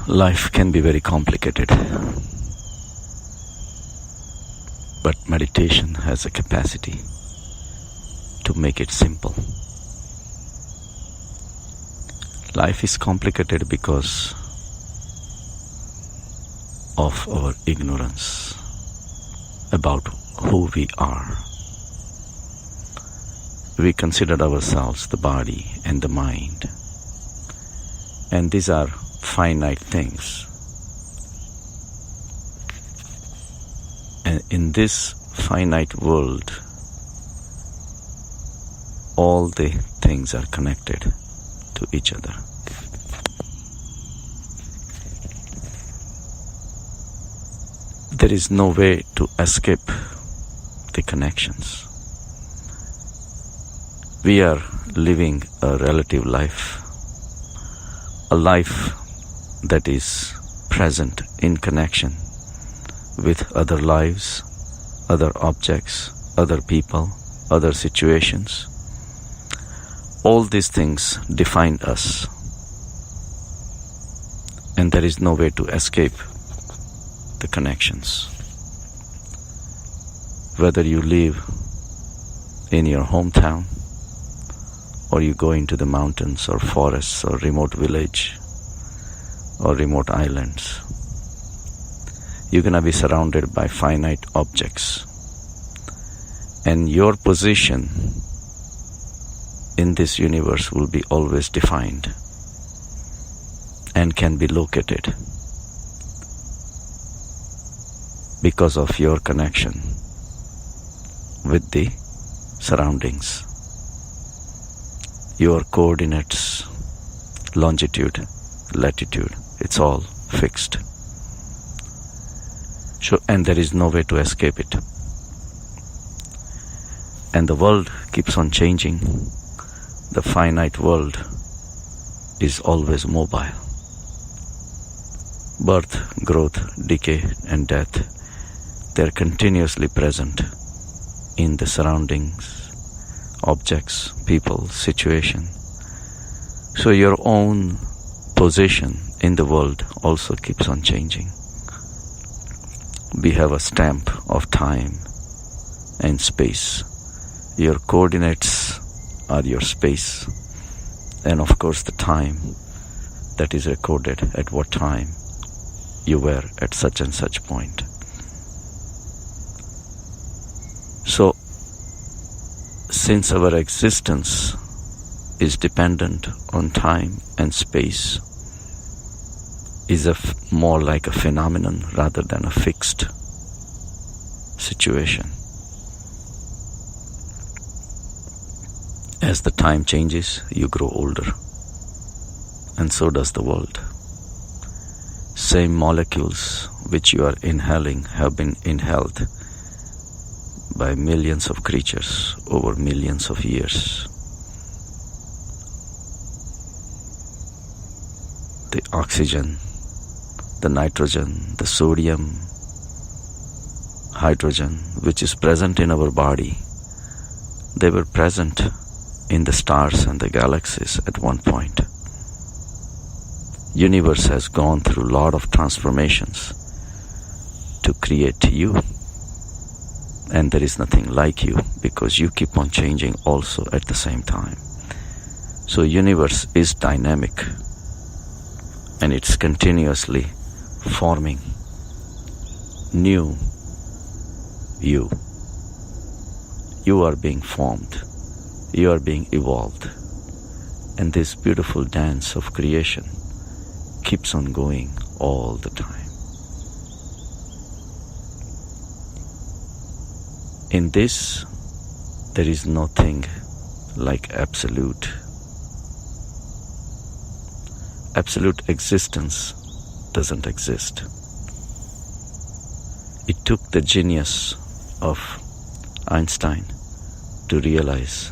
Life can be very complicated, but meditation has a capacity to make it simple. Life is complicated because of our ignorance about who we are. We consider ourselves the body and the mind, and these are finite things. And in this finite world, all the things are connected to each other. There is no way to escape the connections. We are living a relative life, a life that is present in connection with other lives, other objects, other people, other situations. All these things define us, and there is no way to escape the connections. Whether you live in your hometown, or you go into the mountains or forests or remote village or remote islands, you're going to be surrounded by finite objects. And your position in this universe will be always defined and can be located because of your connection with the surroundings. Your coordinates, longitude, latitude, it's all fixed. And there is no way to escape it. And the world keeps on changing. The finite world is always mobile. Birth, growth, decay, and death, they're continuously present in the surroundings, objects, people, situation. So your own position in the world also keeps on changing. We have a stamp of time and space. Your coordinates are your space, and of course the time that is recorded at what time you were at such and such point. So, since our existence is dependent on time and space, is more like a phenomenon rather than a fixed situation. As the time changes, you grow older, and so does the world. Same molecules which you are inhaling have been inhaled by millions of creatures over millions of years. The oxygen, the nitrogen, the sodium, hydrogen, which is present in our body, they were present in the stars and the galaxies at one point. Universe has gone through a lot of transformations to create you, and there is nothing like you because you keep on changing also at the same time. So universe is dynamic, and it's continuously forming new you. You are being formed. You are being evolved. And this beautiful dance of creation keeps on going all the time. In this, there is nothing like absolute. Absolute existence doesn't exist. It took the genius of Einstein to realize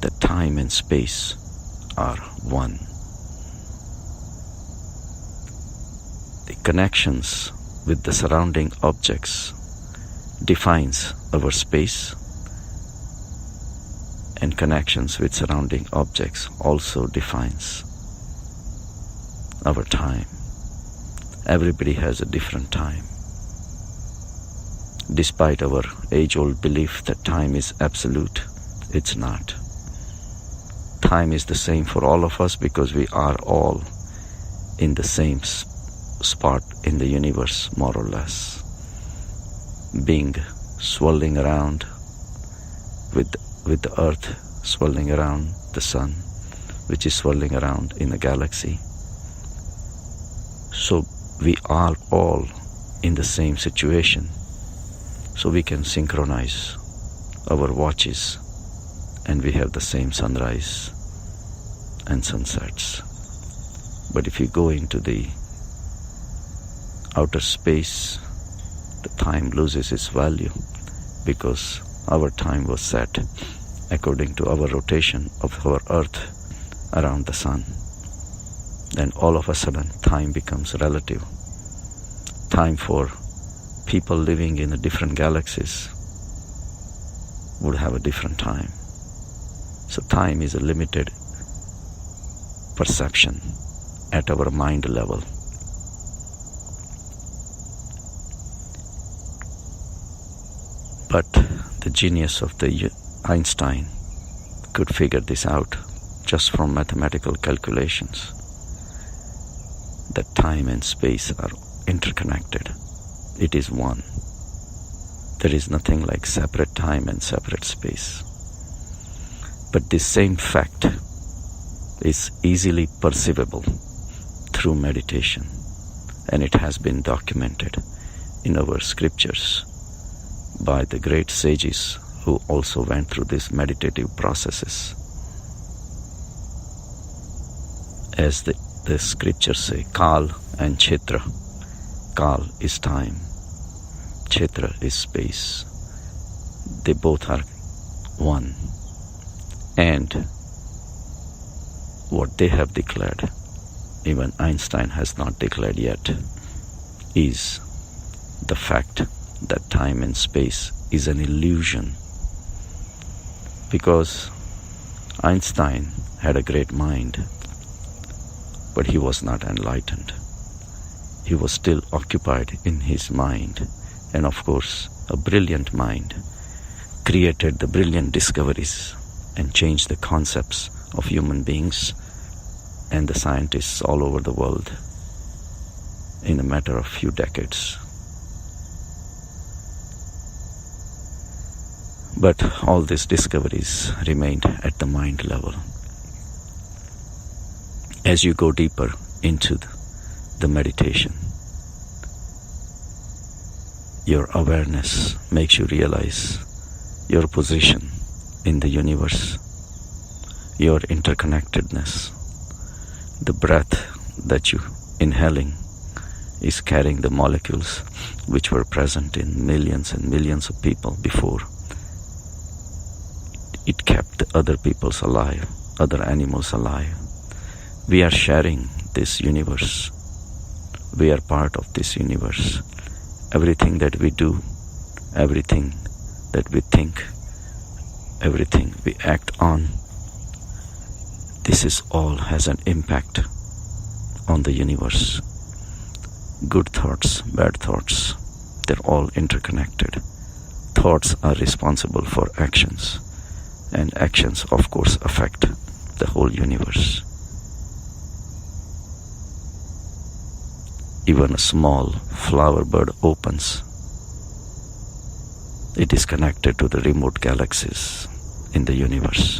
that time and space are one. The connections with the surrounding objects defines our space, and connections with surrounding objects also defines our time. Everybody has a different time. Despite our age-old belief that time is absolute, it's not. Time is the same for all of us because we are all in the same spot in the universe, more or less. Being swirling around with the earth, swirling around the sun, which is swirling around in the galaxy. So we are all in the same situation. So we can synchronize our watches and we have the same sunrise and sunsets. But if you go into the outer space, the time loses its value because our time was set according to our rotation of our earth around the sun. Then all of a sudden time becomes relative. Time for people living in the different galaxies would have a different time. So time is a limited perception at our mind level. But the genius of the Einstein could figure this out just from mathematical calculations, that time and space are interconnected. It is one. There is nothing like separate time and separate space. But this same fact is easily perceivable through meditation, and it has been documented in our scriptures by the great sages who also went through these meditative processes. As the scriptures say, Kal and Kshetra. Kal is time, Kshetra is space. They both are one. And what they have declared, even Einstein has not declared yet, is the fact that time and space is an illusion. Because Einstein had a great mind, but he was not enlightened. He was still occupied in his mind. And of course, a brilliant mind created the brilliant discoveries and changed the concepts of human beings and the scientists all over the world in a matter of few decades. But all these discoveries remained at the mind level. As you go deeper into the meditation, your awareness makes you realize your position in the universe, your interconnectedness. The breath that you inhaling is carrying the molecules which were present in millions and millions of people before. It kept other peoples alive, other animals alive. We are sharing this universe. We are part of this universe. Everything that we do, everything that we think, everything we act on, this is all has an impact on the universe. Good thoughts, bad thoughts, they're all interconnected. Thoughts are responsible for actions, and actions, of course, affect the whole universe. Even a small flower bud opens, it is connected to the remote galaxies in the universe.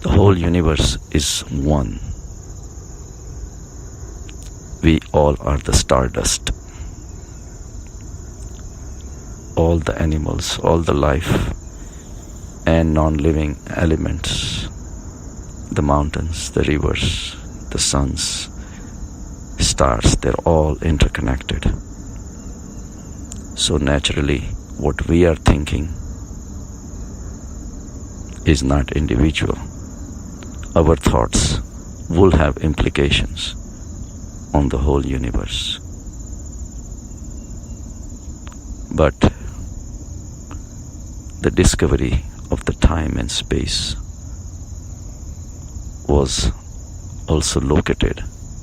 The whole universe is one. We all are the stardust. All the animals, all the life and non-living elements, the mountains, the rivers, the suns, stars, they're all interconnected. So naturally, what we are thinking is not individual. Our thoughts will have implications on the whole universe. But the discovery of the time and space was also located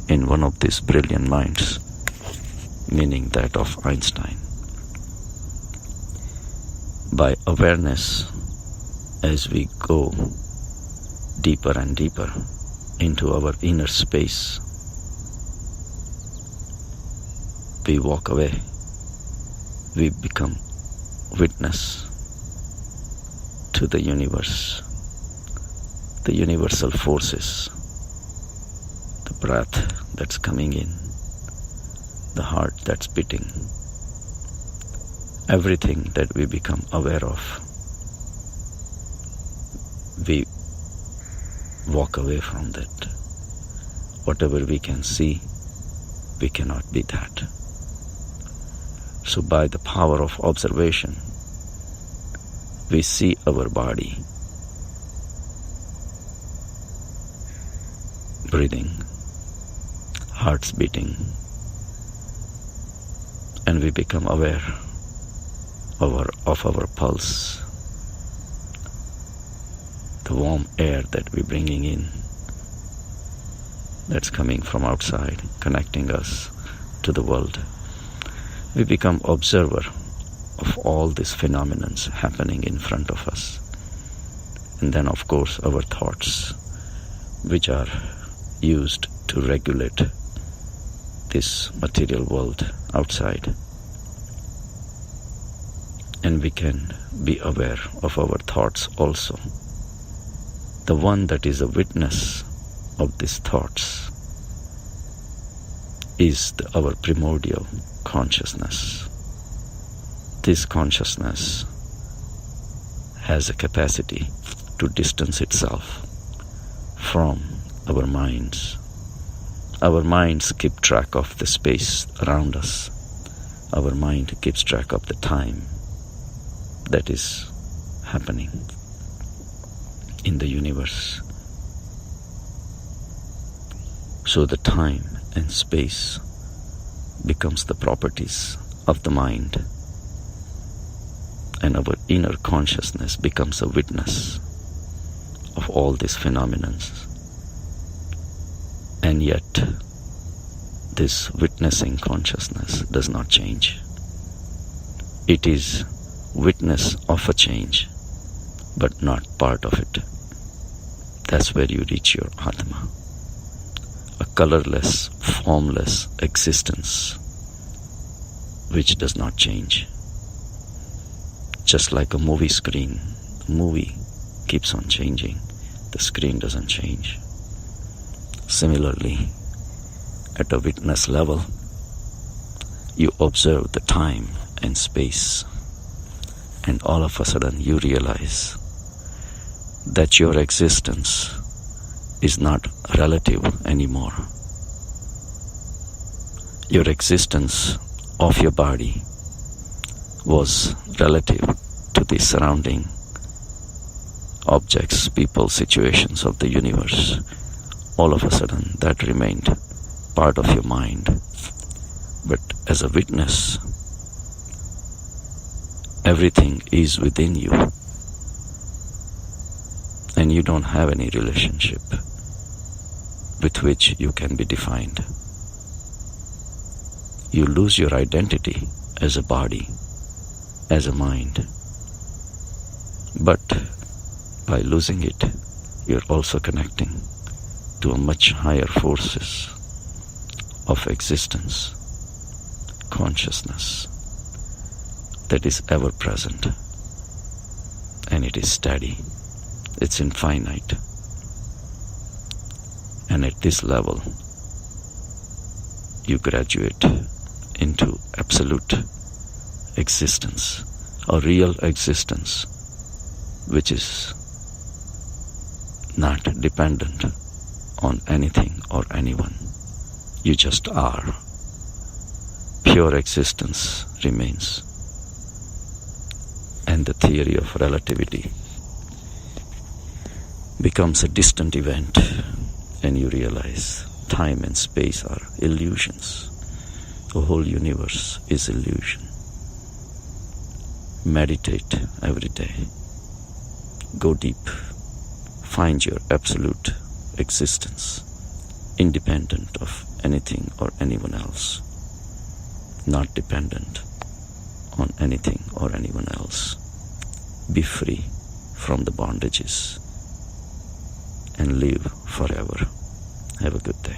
in one of these brilliant minds, meaning that of Einstein. By awareness, as we go deeper and deeper into our inner space, we walk away, we become witness to the universe, the universal forces, the breath that's coming in, the heart that's beating, everything that we become aware of, we walk away from that. Whatever we can see, we cannot be that. So by the power of observation, we see our body breathing, hearts beating, and we become aware of our pulse, the warm air that we're bringing in, that's coming from outside, connecting us to the world. We become observer of all these phenomena happening in front of us. And then, of course, our thoughts, which are used to regulate this material world outside. And we can be aware of our thoughts also. The one that is a witness of these thoughts is our primordial consciousness. This consciousness has a capacity to distance itself from our minds. Our minds keep track of the space around us. Our mind keeps track of the time that is happening in the universe. So the time and space becomes the properties of the mind, and our inner consciousness becomes a witness of all these phenomena. And yet, this witnessing consciousness does not change. It is witness of a change, but not part of it. That's where you reach your Atma, a colorless, formless existence which does not change. Just like a movie screen, the movie keeps on changing, the screen doesn't change. Similarly, at a witness level, you observe the time and space, and all of a sudden you realize that your existence is not relative anymore. Your existence of your body was relative to the surrounding objects, people, situations of the universe. All of a sudden that remained part of your mind. But as a witness, everything is within you, and you don't have any relationship with which you can be defined. You lose your identity as a body, as a mind. But by losing it, you're also connecting to a much higher forces of existence, consciousness, that is ever present, and it is steady, it's infinite. And at this level, you graduate into absolute existence, a real existence which is not dependent on anything or anyone. You just are. Pure existence remains. And the theory of relativity becomes a distant event, and you realize time and space are illusions. The whole universe is illusion. Meditate every day. Go deep. Find your absolute existence. independent of anything or anyone else, not dependent on anything or anyone else. Be free from the bondages and live forever. Have a good day.